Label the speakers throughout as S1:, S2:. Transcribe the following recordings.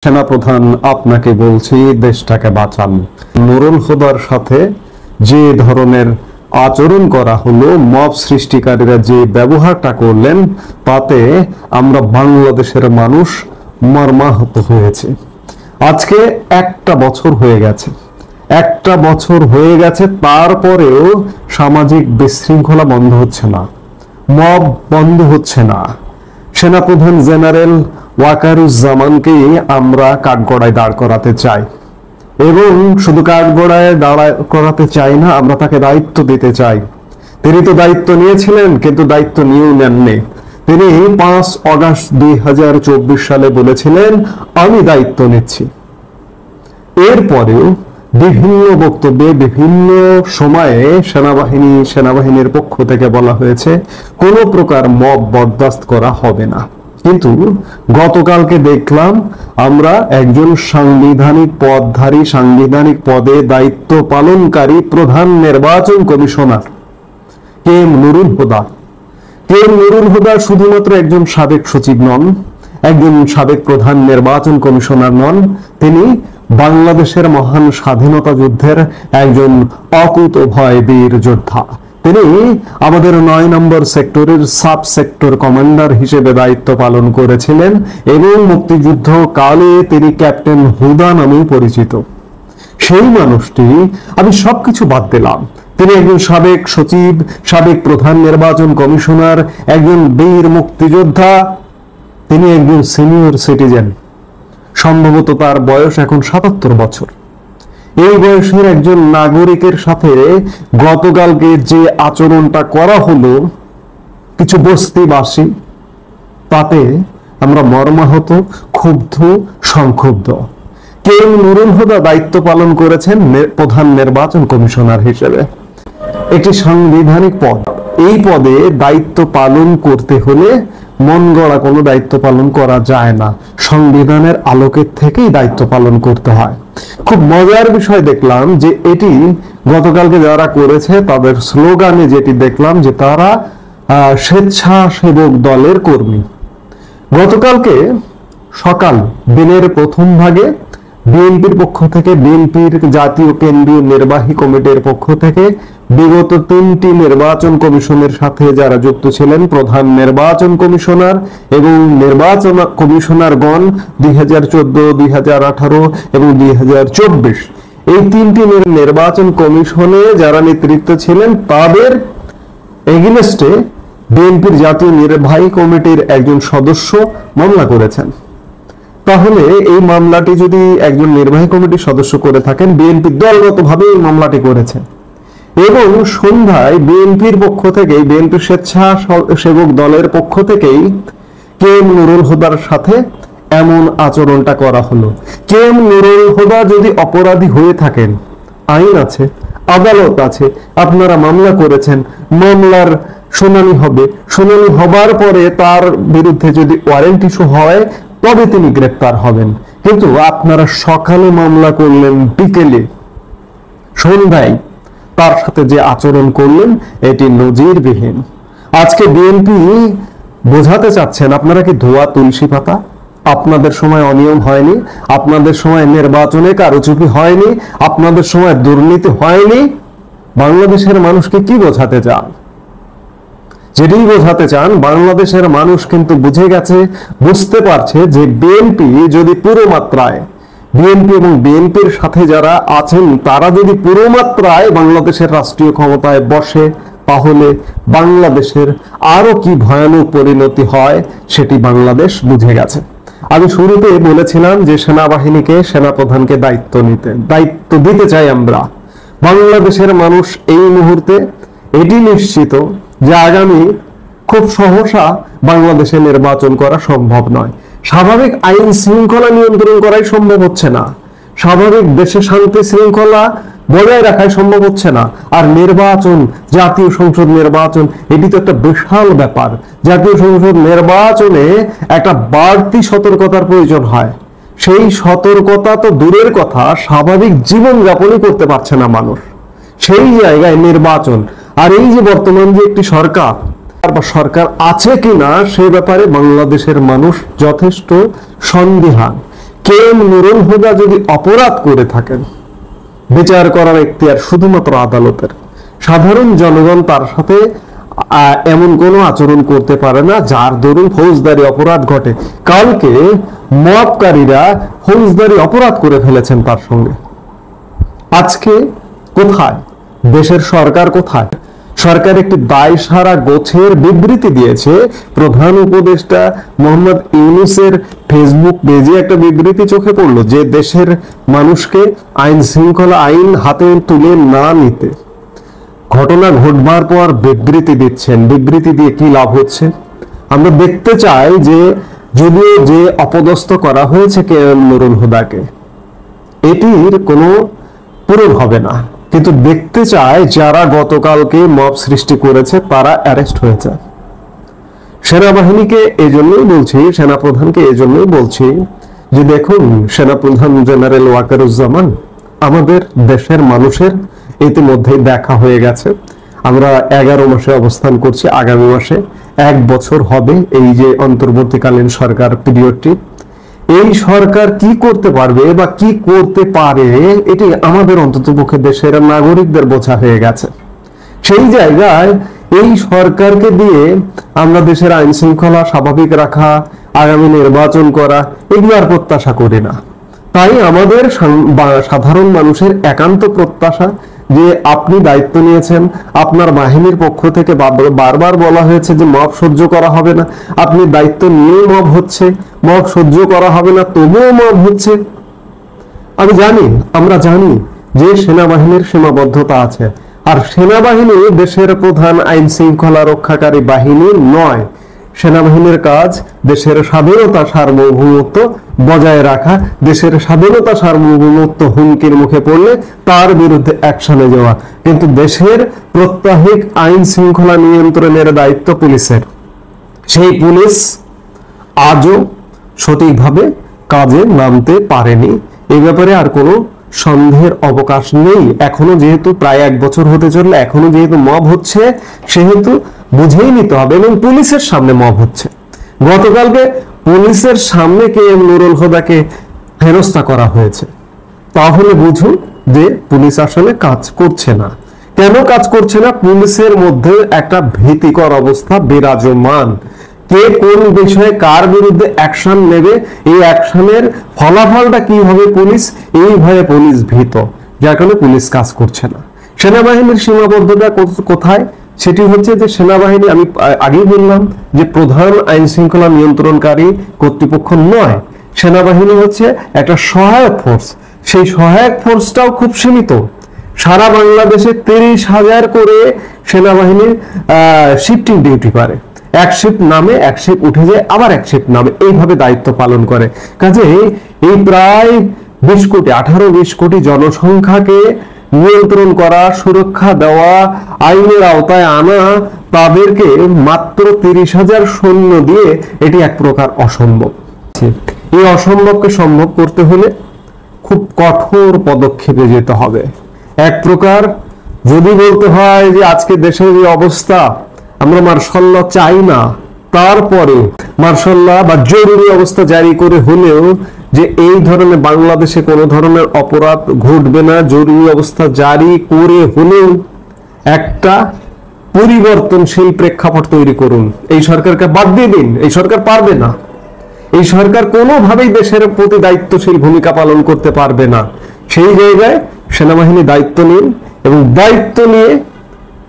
S1: সেনাপ্রধান আপনাকে বলছি, দেশটাকে বাঁচান। নুরুল হুদার সাথে যে ধরনের আচরণ করা হলো, মব সৃষ্টিকারীরা যে ব্যবহারটা করলেন, তাতে আমরা বাংলাদেশের মানুষ মর্মাহত হয়েছে। আজকে একটা বছর হয়ে গেছে, তারপরেও সামাজিক বিশৃঙ্খলা বন্ধ হচ্ছে না, মব বন্ধ হচ্ছে না। সেনাপ্রধান জেনারেল ওয়াকারুজ্জামানকে আমরা কাঠগড়ায় দাঁড় করাতে চাই, এবং শুধু কাঠগড়ায় দাঁড় করাতে চাই না, আমরা তাকে দায়িত্ব দিতে চাই। তিনি তো দায়িত্ব নিয়েছিলেন, কিন্তু দায়িত্ব নিয়েও নেননি। তিনি 5 অগাস্ট 2024 সালে বলেছিলেন, আমি দায়িত্ব নিচ্ছি। এরপরেও বিভিন্ন বক্তব্যে বিভিন্ন সময়ে সেনাবাহিনীর পক্ষ থেকে বলা হয়েছে কোনো প্রকার মব বরদাস্ত করা হবে না। কিন্তু গতকালকে দেখলাম আমরা একজন সাংবিধানিক পদে দায়িত্ব পালনকারী প্রধান নির্বাচন commissioner K M Nurul Huda শুধুমাত্র একজন সাবেক সচিব নন, একজন সাবেক প্রধান নির্বাচন কমিশনার নন, তিনি বাংলাদেশের মহান স্বাধীনতা যুদ্ধের একজন অকুতোভয় বীর যোদ্ধা। তিনি আমাদের 9 নম্বর সেক্টরের সাব সেক্টর কমান্ডার হিসেবে দায়িত্ব পালন করেছিলেন, এবং মুক্তিযুদ্ধ কালে তিনি ক্যাপ্টেন হুদা নামেও পরিচিত। সেই মানুষটি, আমি সবকিছু বাদ দিলাম, তিনি একজন সাবেক সচিব, সাবেক প্রধান নির্বাচন কমিশনার, একজন বীর মুক্তিযোদ্ধা, তিনি একজন সিনিয়র সিটিজেন। সম্ভবত তার বয়স এখন 77 বছর। এই বয়সের একজন নাগরিকের সাথে গতকালকে যে আচরণটা করা হলো কিছু বস্তিবাসী, তাতে আমরা মর্মাহত, ক্ষুব্ধ, সংক্ষুব্ধ। কে এম নুরুল হুদা দায়িত্ব পালন করেছেন প্রধান নির্বাচন কমিশনার হিসেবে, একটি সাংবিধানিক পদ। এই পদে দায়িত্ব পালন করতে হলে মন গড়া কোনো দায়িত্ব পালন করা যায় না, সংবিধানের আলোকে থেকেই দায়িত্ব পালন করতে হয়। খুব মজার বিষয় দেখলাম যে এটি গতকালকে যারা করেছে তাদের স্লোগানে যেটি দেখলাম যে তারা স্বেচ্ছাসেবক দলের কর্মী। গতকালকে সকাল দিনের প্রথম ভাগে বিএনপির পক্ষ থেকে, বিএনপির জাতীয় কেন্দ্রীয় নির্বাহী কমিটির পক্ষ থেকে বিগত 3টি নির্বাচন কমিশনের সাথে যারা যুক্ত ছিলেন, প্রধান নির্বাচন কমিশনার এবং নির্বাচন কমিশনারগণ 2014, 2018 এবং 2024, এই 3টি নির্বাচন কমিশনে যারা নেতৃত্ব ছিলেন, তাদের এগেইনস্টে বিএনপির জাতীয় নির্বাহী কমিটির একজন সদস্য মামলা করেছেন। তাহলে এই মামলাটি যদি একজন নির্বাহী কমিটির সদস্য করে থাকেন, বিএনপি দলগতভাবে এই মামলাটি করেছে, এবং সন্ধ্যায় বিএনপির পক্ষ থেকে, বিএনপির স্বেচ্ছাসেবক দলের পক্ষ থেকেই কে এম নুরুল হুদার সাথে এমন আচরণটা করা হলো। কে এম নুরুল হুদা যদি অপরাধী হয়ে থাকেন, আইন আছে, আদালত আছে, আপনারা মামলা করেছেন, মামলার শুনানি হবে, শুনানি হবার পরে তার বিরুদ্ধে যদি ওয়ারেন্ট ইস্যু হয় তবে তিনি গ্রেফতার হবেন। কিন্তু আপনারা সকালে মামলা করলেন, বিকেলে, সন্ধ্যায় তার সাথে যে আচরণ করলেন, এটি নজিরবিহীন। আজকে বিএনপি বোঝাতে চাচ্ছেন আপনারা কি ধোয়া তুলসী পাতা, আপনাদের সময় অনিয়ম হয়নি, আপনাদের সময় নির্বাচনে কারচুপি হয়নি, আপনাদের সময় দুর্নীতি হয়নি। বাংলাদেশের মানুষকে কি বোঝাতে চান? যেটি বোঝাতে চান, বাংলাদেশের মানুষ কিন্তু বুঝে গেছে, বুঝতে পারছে যে বিএনপি যদি পুরো মাত্রায়, বিএনপি এবং বিএনপির সাথে যারা আছেন তারা যদি পুরো মাত্রায় বাংলাদেশের রাষ্ট্রীয় ক্ষমতায় বসে, তাহলে বাংলাদেশের আরো কি ভয়ানক পরিণতি হয় সেটি বাংলাদেশ বুঝে গেছে। আমি শুরুতে বলেছিলাম যে সেনাবাহিনীকে, সেনাপ্রধানকে দায়িত্ব দিতে চাই আমরা। বাংলাদেশের মানুষ এই মুহূর্তে এটি নিশ্চিত যে আগামী খুব সহসা বাংলাদেশে নির্বাচন করা সম্ভব নয়। স্বাভাবিক আইন শৃঙ্খলা নিয়ন্ত্রণ করাই সম্ভব হচ্ছে না, স্বাভাবিক দেশে শান্তি শৃঙ্খলা বজায় রাখাই সম্ভব হচ্ছে না। আর নির্বাচন, জাতীয় সংসদ নির্বাচন, এটি তো একটা বিশাল ব্যাপার। জাতীয় সংসদ নির্বাচনে একটা বাড়তি সতর্কতার প্রয়োজন হয়। সেই সতর্কতা তো দূরের কথা, স্বাভাবিক জীবনযাপনই করতে পারছে না মানুষ, সেই জায়গায় নির্বাচন। আর এই যে বর্তমান যে একটি সরকার বা সরকার আছে কিনা সে ব্যাপারে বাংলাদেশের মানুষ যথেষ্ট সন্দিহান। কে এম নুরুল হুদা যদি অপরাধ করে থাকেন, বিচার করার এখতিয়ার শুধুমাত্র আদালতের। সাধারণ জনগণ তার সাথে এমন কোনো আচরণ করতে পারে না যার দরুন ফৌজদারি অপরাধ ঘটে। কালকে মবকারীরা ফৌজদারি অপরাধ করে ফেলেছেন তার সঙ্গে। আজকে কোথায় দেশের সরকার? কোথায় সরকার? একটি দায়সারা গোছের বিবৃতি দিয়েছে। প্রধান উপদেষ্টা মোহাম্মদ ইউনূসের ফেসবুক পেজে একটা বিবৃতি চোখে পড়লো যে দেশের মানুষকে আইন শৃঙ্খলা আইন হাতে তুলে না নিতে ঘটনা ঘটবার পর বিবৃতি দিচ্ছেন। বিবৃতি দিয়ে কি লাভ হচ্ছে? আমরা দেখতে চাই যে যদিও যে অপদস্থ করা হয়েছে কে এম নুরুল হুদাকে, এটির কোনো পূরণ হবে না, কিন্তু দেখতে চায় যারা গতকালকে মব সৃষ্টি করেছে তারা অ্যারেস্ট হয়েছে। সেনাবাহিনীকে এজন্যই বলছি, সেনাপ্রধানকে এজন্যই বলছি যে দেখুন, সেনাপ্রধান জেনারেল ওয়াকারুজ্জামান, আমাদের দেশের মানুষের ইতিমধ্যেই দেখা হয়ে গেছে। আমরা 11 মাসে অবস্থান করছি, আগামী মাসে 1 বছর হবে এই যে অন্তর্বর্তীকালীন সরকার পিরিয়ডটি। এই সরকার কি করতে পারবে বা কি করতে পারে এটি আমাদের অন্ততপক্ষে দেশের নাগরিকদের বোঝা হয়ে গেছে। সেই জায়গায় এই সরকারকে দিয়ে আমরা দেশের আইন শৃঙ্খলা স্বাভাবিক রাখা, আগামী নির্বাচন করা, এগুলো আর প্রত্যাশা করি না। তাই আমাদের সাধারণ মানুষের একান্ত প্রত্যাশা যে আপনি দায়িত্ব নিয়েছেন, আপনার বাহিনীর পক্ষ থেকে বারবার বলা হয়েছে যে মব সহ্য করা হবে না, আপনি দায়িত্ব নিয়ে মব হচ্ছে, মব সহ্য করা হবে না তবুও মব হচ্ছে। আমি জানি, আমরা জানি যে সেনাবাহিনীর সীমাবদ্ধতা আছে, আর সেনাবাহিনী দেশের প্রধান আইন শৃঙ্খলা রক্ষাকারী বাহিনী নয়। সেনাবাহিনীর কাজ দেশের স্বাধীনতা সার্বভৌমত্ব বজায় রাখা, দেশের স্বাধীনতা সার্বভৌমত্ব হুমকির মুখে পড়লে তার বিরুদ্ধে অ্যাকশনে যাওয়া। কিন্তু দেশের প্রত্যাহিক আইন শৃঙ্খলা নিয়ন্ত্রণের দায়িত্ব পুলিশের। সেই পুলিশ আজও সঠিকভাবে কাজে নামতে পারেনি, এই ব্যাপারে আর কোনো সন্দেহের অবকাশ নেই। এখনো যেহেতু প্রায় 1 বছর হতে চললে, এখনো যেহেতু মব হচ্ছে, সেহেতু বুঝেই নিতে হবে। এবং পুলিশের সামনে মব হচ্ছে। গতকালকে পুলিশের সামনে কে এম নুরুল হুদাকে হেনস্থা করা হয়েছে। তাহলে বুঝুন যে পুলিশ আসলে কাজ করছে না। কেন কাজ করছে না? পুলিশের মধ্যে একটা ভীতিকর অবস্থা বিরাজমান। কে কোন বিষয়ে কার বিরুদ্ধে অ্যাকশন নেবে, এই অ্যাকশনের ফলাফলটা কি হবে পুলিশ, এই ভয়ে পুলিশ ভীত, যার কারণে পুলিশ কাজ করছে না। সেনাবাহিনীর সীমাবদ্ধতা কোথায়? সেটি হচ্ছে যে সেনাবাহিনী, আমি আগেই বললাম যে প্রধান আইন শৃঙ্খলা নিয়ন্ত্রণকারী কর্তৃপক্ষ নয়। সেনাবাহিনী হচ্ছে একটা সহায়ক ফোর্স। সেই সহায়ক ফোর্সটাও খুব সীমিত। সারা বাংলাদেশে 30,000 করে সেনাবাহিনীর শিফটিং ডিউটি করে। এক শিফট নামে, এক শিফট উঠে যায়, আবার এক শিফট নামে, এইভাবে দায়িত্ব পালন করে। কাজে এই প্রায় 20 কোটি, 18-20 কোটি জনসংখ্যাকে নিয়ন্ত্রণ করা, সুরক্ষা দেওয়া, আইনের আওতায় আনা, তাদেরকে মাত্র 30,000 সৈন্য দিয়ে এটি এক প্রকার অসম্ভব। এই অসম্ভবকে সম্ভব করতে হলে খুব কঠোর পদক্ষেপে যেতে হবে। এক প্রকার যদি বলতে হয় যে আজকে দেশের এই অবস্থা, আমরা মার্শাল ল চাই না, তারপরে মার্শাল ল বা জরুরি অবস্থা জারি করে হলেও যে এই ধরনের বাংলাদেশে কোনো ধরনের অপরাধ ঘটবে না, জরুরি অবস্থা জারি করে হলেও একটা পরিবর্তনশীল প্রেক্ষাপট তৈরি করুন। এই সরকারকে বাদ দিয়ে দিন, এই সরকার পারবে না। এই সরকার কোনোভাবেই দেশের প্রতি দায়িত্বশীল ভূমিকা পালন করতে পারবে না। সেই জায়গায় সেনাবাহিনী দায়িত্ব নিন এবং দায়িত্ব নিয়ে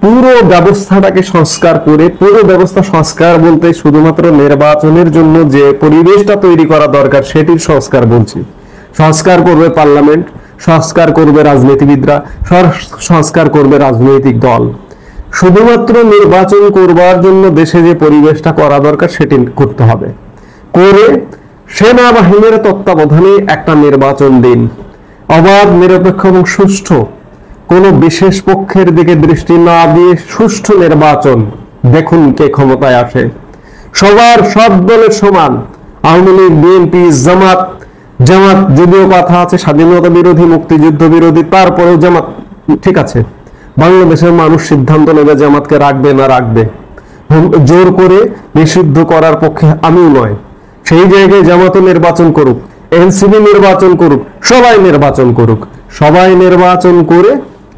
S1: পুরো ব্যবস্থাটাকে সংস্কার করে, পুরো ব্যবস্থা সংস্কার বলতে শুধুমাত্র নির্বাচনের জন্য যে পরিবেশটা তৈরি করা দরকার সেটির সংস্কার বলছি। সংস্কার করবে পার্লামেন্ট, সংস্কার করবে রাজনীতিবিদরা, সংস্কার করবে রাজনৈতিক দল। শুধুমাত্র নির্বাচন করবার জন্য দেশে যে পরিবেশটা করা দরকার সেটি করতে হবে। করে সেনাবাহিনীর তত্ত্বাবধানে একটা নির্বাচন দিন, অবাধ, নিরপেক্ষ এবং সুষ্ঠু, কোনো বিশেষ পক্ষের দিকে দৃষ্টি না দিয়ে সুষ্ঠু নির্বাচন। দেখুন কে ক্ষমতায় আসে। সব দলের সমান, আওয়ামী লীগ, বিএনপি, জামাত যদিও কথা আছে স্বাধীনতা বিরোধী, মুক্তিযুদ্ধ বিরোধী, তারপরেও জামাত ঠিক আছে। বাংলাদেশের মানুষ সিদ্ধান্ত নেবে জামাতকে রাখবে না রাখবে। জোর করে নিষিদ্ধ করার পক্ষে আমিও নয়। সেই জায়গায় জামাতও নির্বাচন করুক, এনসিপি নির্বাচন করুক, সবাই নির্বাচন করুক, সবাই নির্বাচন করে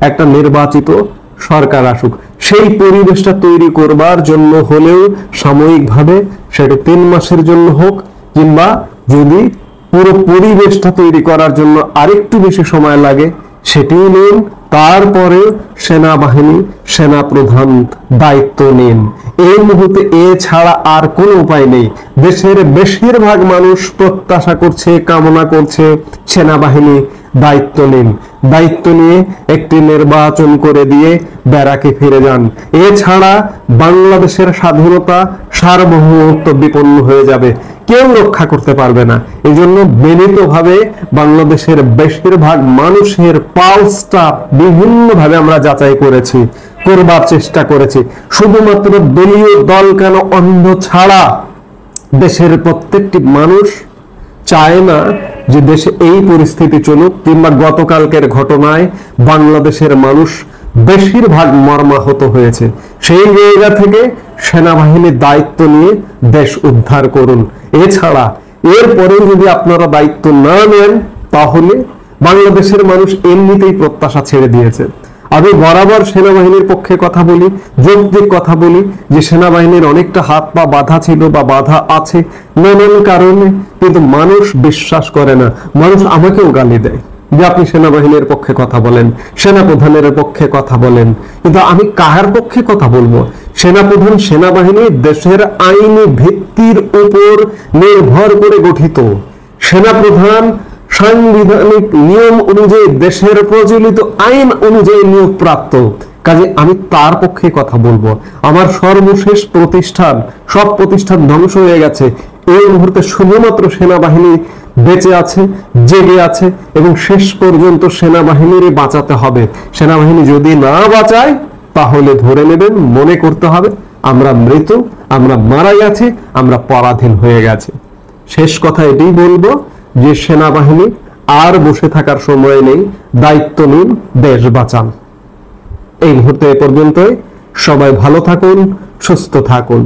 S1: একটা নির্বাচিত সরকার আসুক। সেই পরিবেশটা তৈরি করবার জন্য হলেও সাময়িকভাবে সেটা 3 মাসের জন্য হোক, কিংবা যদি পুরো পরিবেশটা তৈরি করার জন্য আরেকটু বেশি সময় লাগে সেটিও নিন। তারপরে সেনাবাহিনী, সেনা প্রধান দায়িত্ব নিন। এই মুহূর্তে এছাড়া আর কোনো উপায় নেই। দেশের বেশিরভাগ মানুষ প্রত্যাশা করছে, কামনা করছে সেনাবাহিনী দায়িত্ব নিন, দায়িত্ব নিয়ে একটি নির্বাচন করে দিয়ে ব্যারাকে ফিরে যান। এছাড়া বাংলাদেশের স্বাধীনতা, সার্বভৌমত্ব বিপন্ন হয়ে যাবে, কেউ রক্ষা করতে পারবে না। এই জন্য বিনীতভাবে বাংলাদেশের বেশিরভাগ মানুষের পালসটা বিভিন্নভাবে আমরা যাচাই করেছি, করবার চেষ্টা করেছি। শুধুমাত্র দলীয় দল কেন, অন্ধ ছাড়া দেশের প্রত্যেকটি মানুষ চায় না যে দেশে এই পরিস্থিতি চলুক, কিংবা গতকালকের ঘটনায় বাংলাদেশের মানুষ বেশিরভাগ মর্মাহত হয়েছে। সেই জায়গা থেকে সেনাবাহিনীর দায়িত্ব নিয়ে দেশ উদ্ধার করুন। এছাড়া এরপরেও যদি আপনারা দায়িত্ব না নেন, তাহলে বাংলাদেশের মানুষ এমনিতেই প্রত্যাশা ছেড়ে দিয়েছে। আমি বরাবর সেনাবাহিনীর পক্ষে কথা বলি, যৌক্তিক কথা বলি যে সেনাবাহিনীর অনেকটা হাত পা বাধা ছিল বা বাধা আছে নানান কারণে, কিন্তু মানুষ বিশ্বাস করে না। মানুষ আমাকেও গালি দেয় যে আপনি সেনাবাহিনীর পক্ষে কথা বলেন, সেনাপ্রধানের পক্ষে কথা বলেন, কিন্তু আমি কার পক্ষে কথা বলবো? সেনাপ্রধান, সেনাবাহিনী দেশের আইনি ভিত্তির উপর নির্ভর করে গঠিত। সেনাপ্রধান সাংবিধানিক নিয়ম অনুযায়ী, দেশের প্রচলিত আইন অনুযায়ী নিয়োগপ্রাপ্ত, কাজে আমি তার পক্ষে কথা বলবো। আমার সর্বশেষ প্রতিষ্ঠান, সব প্রতিষ্ঠান ধ্বংস হয়ে গেছে, এই মুহূর্তে শুধুমাত্র সেনাবাহিনী বেঁচে আছে, জেগে আছে, এবং শেষ পর্যন্ত সেনাবাহিনীরই বাঁচাতে হবে। সেনাবাহিনী যদি না বাঁচায় তাহলে ধরে নেবেন, মনে করতে হবে আমরা মৃত, আমরা মারা গেছি, আমরা পরাধীন হয়ে গেছে। শেষ কথা এটাই বলবো যে সেনাবাহিনী আর বসে থাকার সময় নেই, দায়িত্ব নিন, দেশ বাঁচান। এই মুহূর্তে এ পর্যন্তই। সবাই ভালো থাকুন, সুস্থ থাকুন।